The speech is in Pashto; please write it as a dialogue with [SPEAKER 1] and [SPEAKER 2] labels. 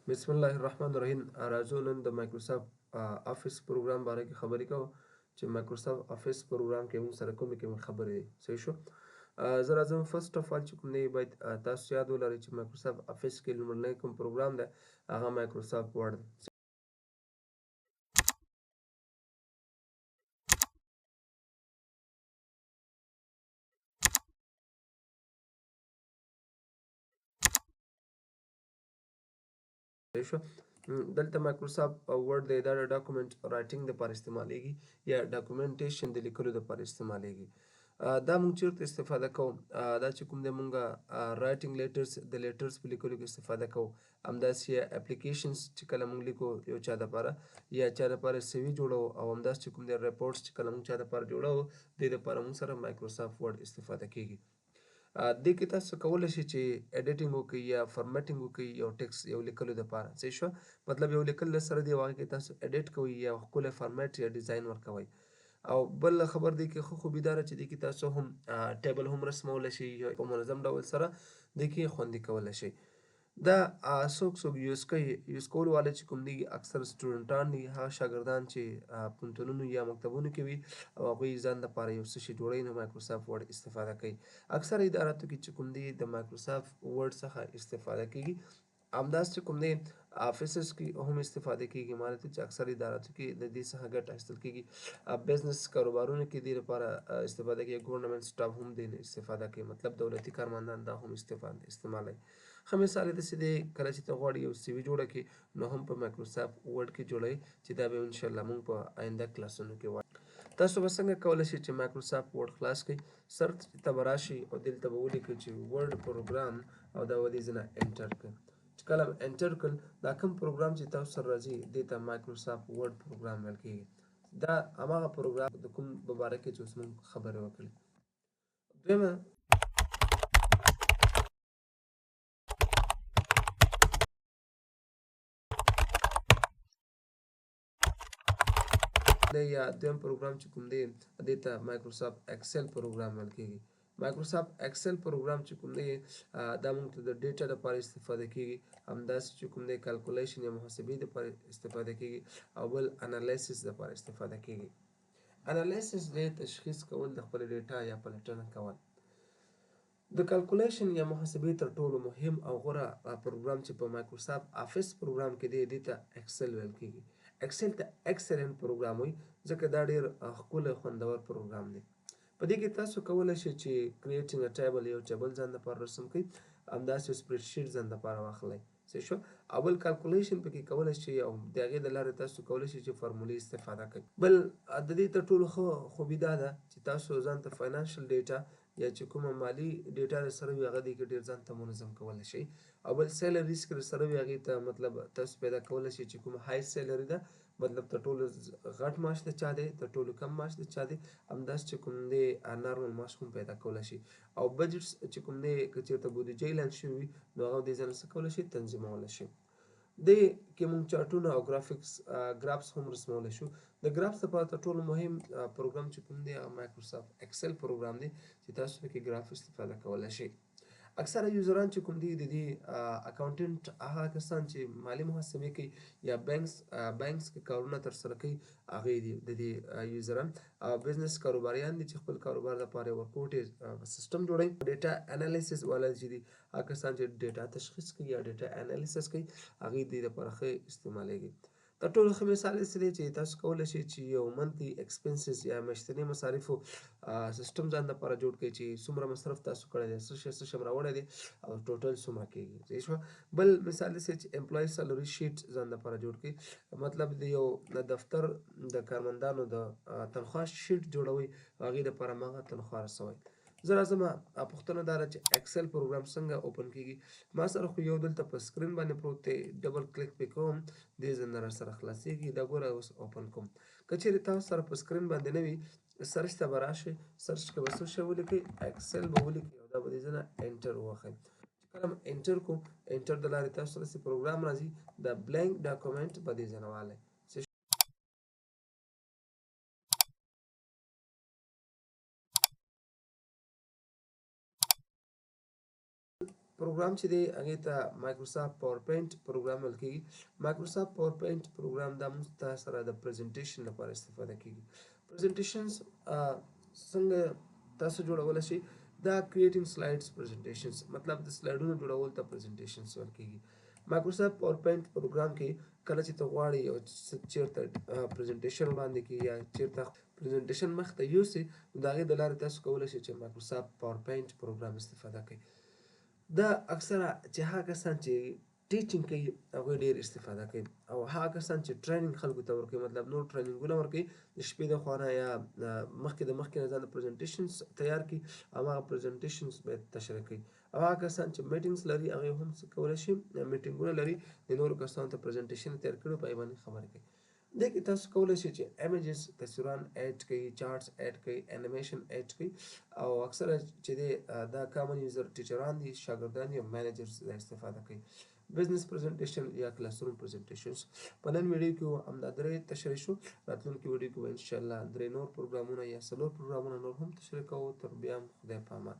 [SPEAKER 1] بسم الله الرحمن الرحیم. راځو نن د مایکروسافټ افیس پروګرام باره کې خبرې کوو چې مایکروسافټ افیس پروګرام کې موږ سره کومې خبرې دي. صحیح شو. زه راځم فرست اف آل چې کوم دی باید تاسو یاد ولرئ چې مایکروسافټ افیس کې لومړنی کوم پروګرام دی هغه مایکروسافټ ورډ دی. صحیح شو. دلته مایکروسافټ ورډ دی دا د ډاکومنټ رائټینګ لپاره استعمالیږي یا ډاکومنټیشن د لیکلو لپاره استعمالیږي. دا موږ چیرته استفاده کوو؟ دا چې کوم دی موږ رائټینګ لیټرز د لیټرز په لیکلو کې استفاده کوو. همداسې اپلیکیشنز چې کله موږ لیکو یو چا دپاره یا چا دپاره سی وي جوړوو او همداسې چې کوم دی ریپورټس چې کله موږ چا دپاره جوړوو دې دپاره موږ سره مایکروسافټ ورډ استفاده کیږي. دې کې تاسو کولی شئ چې ایډیټینګ وکړئ یا فارمیټینګ وکړئ یو ټیکس یو لیکلو دپاره. صحیح شوه. مطلب یو لیکل درسره دی او هغې کې تاسو ایډیټ کوئ یا ښکلی فارمیټ یا ډیزاین ورکوئ. او بل خبر دی کې ښه خوبي دا ده چې دې کې تاسو هم ټیبل هم رسمولی شئ یا په منظم ډول سره دې کې خوندي کولی شئ. دا څوک یوز کوي، یوز کولو والا چې کوم دي اکثر سټوډنټان دي، هغه شاګردان چې پوهنتونونو یا مکتبونو کې وي او هغوی ځان دپاره یو څه شي جوړوي نو مایکروسافټ ورډ استفاده کوي. اکثره اداراتو کې چې کوم دي د مایکروسافټ ورډ څخه استفاده کیږي. همداسې چې کوم دی افیسز کې هم استفاده کیږي. معنی ته چې اکثر اداراتو کې د دې څخه ګټه اخیستل کیږي. بزنس کاروبارونو کې دې لپاره استفاده کیږي. ګورنمنټ سټاف هم دې استفاده کوي، مطلب دولتي کارمندان دا هم استعمالوي. ښه مثال یې داسې دی کله چې ته غواړې یو سی وي جوړه کړې نو هم په مایکروسافټ ورډ کې جوړوي چې دا به انشاءالله موږ په آینده کلاسونو کې وایو. تاسو به څنګه کولی شئ چې مایکروسافټ ورډ خلاص کړئ؟ سرچ ته به راشئ او دلته به ولیکئ چې ورډ پروګرام او دا به دې ځای نه انټر کړئ. چې کله انټر کړل دا کوم پروګرام چې تاسو سره راځي دې ته مایکروسافټ ورډ پروګرام ویل کېږي. دا هماغه پروګرام د کوم په باره کې چې اوس موږ خبرې وکړې. دویمه یا دویم پروګرام چې کوم دی دې ته مایکروسافټ ایکسل پروګرام ویل کېږي. مایکروسافټ ایکسل پروګرام چې کوم دی دا موږ ته د ډیټا لپاره استفاده کیږي. همداسې چې کوم دی کلکولیشن یا محاسبې لپاره استفاده کیږي او بل انالیسس لپاره استفاده کیږي. انالیسس دی تشخیص کول د خپل ډیټا یا پلټنه کول. د کلکولیشن یا محاسبې تر ټولو مهم او غوره پروګرام چې په مایکروسافټ افیس پروګرام کې دی دې ته ایکسل ویل کېږي. ایکسل ته ایکسلنټ پروګرام وایي ځکه دا ډېر ښکلی خوندور پروګرام دی. په دې کې تاسو کولی شئ چې کریټینګ ا ټیبل یو ټیبل ځان دپاره رسم کړئ، همداسې یو سپریډ شیټ ځان دپاره واخلئ. صحیح شو. او بل کلکولیشن پکې کولی شئ او د هغې د لارې تاسو کولی شئ چې فارمولې استفاده کړئ. بل د دې تر ټولو ښه خوبي دا ده چې تاسو ځان ته فاینانشل ډیټا یا چې کومه مالي ډیټا درسره وي هغه دې کې ډېر ځان ته منظم کولی شئ. او بل سیلریز که درسره وي هغې ته مطلب تاسو پیدا کولی شئ چې کومه های سیلري ده، مطلب تر ټولو غټ معاش د چا دی، تر ټولو کم معاش د چا دی، همداسې چې کوم دی نارمل معاش هم پیدا کولی شئ. او بجټس چې کوم دی که چېرته بودیجه اعلان شوي وي نو هغه دې ځای نه څه کولی شئ تنظیمولی شئ. دې کې موږ چارټونه او ګرافس هم رسمولی شو. د ګرافس لپاره تر ټولو مهم پروګرام چې کوم دی هغه مایکروسافټ ایکسل پروګرام دی چې تاسو پکې ګراف استفاده کولی شئ. اکثره یوزران چې کوم دي د دې اکاونټنټ هغه کسان چې مالي محاسبې کوي یا بانکس کې کارونه ترسره کوي هغې دي د دې یوزران. بزنس کاروباریان دي چې خپل کاروبار دپاره یو ورکوټ سیسټم جوړوي. ډیټا انالیسس والا چې دي هغه کسان چې ډیټا تشخیص کوي یا ډیټا انالیسس کوي هغې دې دپاره ښه استعمالیږي. تر ټولو ښه مثال یې څه دی چې تاسو کولی شئ چې یو منتلي ایکسپنسز یا میاشتني مصارفو سیسټم ځان دپاره جوړ کړئ چې څومره مصرف تاسو کړی دی، څه شی راوړی دی او ټوټل څومره کېږي. صحیح شوه. بل مثال یې چې امپلای سیلري شیټ ځان دپاره جوړ کړئ، مطلب د یو دفتر د کارمندانو د تنخوا شیټ جوړوئ هغې دپاره هماغه تنخوا رسوئ. زه راځم پوښتنه دا ده چې ایکسل پروګرام څنګه اوپن کېږي. ما سره خو یو دلته په سکرین باندې پروت دی، ډبل کلیک پې کوم دې ځای نه راسره خلاصېږي. دا ګوره اوس اوپن کوم. که چېرې تاسو سره په سکرین باندې نه وي سرچ ته به راشئ، سرچ کې به څه شی ولیکئ ایکسل به ولیکئ او دا به دې ځای نه انټر ووهئ. چې کله انټر کوو انټر د لارې تاسو سره چې پروګرام راځي دا بلینک ډاکومنټ به دې ځای نه والئ. پروګرام چې دی هغې ته مایکروسافټ پاور پوینټ پروګرام ویل کېږي. مایکروسافټ پاور پوینټ پروګرام دا موږ ته سره د پریزنټیشن لپاره استفاده کېږي. پریزنټیشنز څنګه تاسو جوړولی شئ؟ دا کریټینګ سلایډز پریزنټیشنز مطلب د سلایډونو جوړول ته پریزنټیشنز ویل کېږي. مایکروسافټ پاور پوینټ پروګرام کې کله چې ته غواړې یو چېرته پریزنټیشن وړاندې کړي یا چېرته پریزنټیشن مخ ته یوسې، نو د هغې د لارې تاسو کولی شئ چې مایکروسافټ پاور پوینټ پروګرام استفاده کړئ. دا اکثره چې هغه کسان چې ټیچینګ کوي هغوی ډېر استفاده کوي، او هغه کسان چې ټریننګ خلکو ته ورکوي، مطلب نور ټریننګونه ورکوي د شپې د خوا نه یا مخکې د ځان د پریزنټیشنز تیار کړي او هغه پریزنټیشنز باید تشریح کوي. او هغه کسان چې میټینګز لري هغوی هم څه کولی شي، میټینګونه لري د نورو کسانو ته پریزنټیشن تیار کړي په هغې باندې خبرې کوي. دې کې تاسو کولی شئ چې امیجز تصویران ایډ کړئ، چارټس ایډ کړئ، انیمیشن ایډ کړئ، او اکثره چې دی دا کامن یوزر ټیچران دي، شاګردان دي او مینیجرز دا استفاده کوي. بزنس پریزنټیشن یا کلاس روم پریزنټیشنز. په نن ویډیو کې همدا 3 تشریح شو. راتلونکي ویډیو کې به انشاءالله 3 نور پروګرامونه یا 4 پروګرامونه نور هم تشریح کوو. تر بیا هم خدای په امان.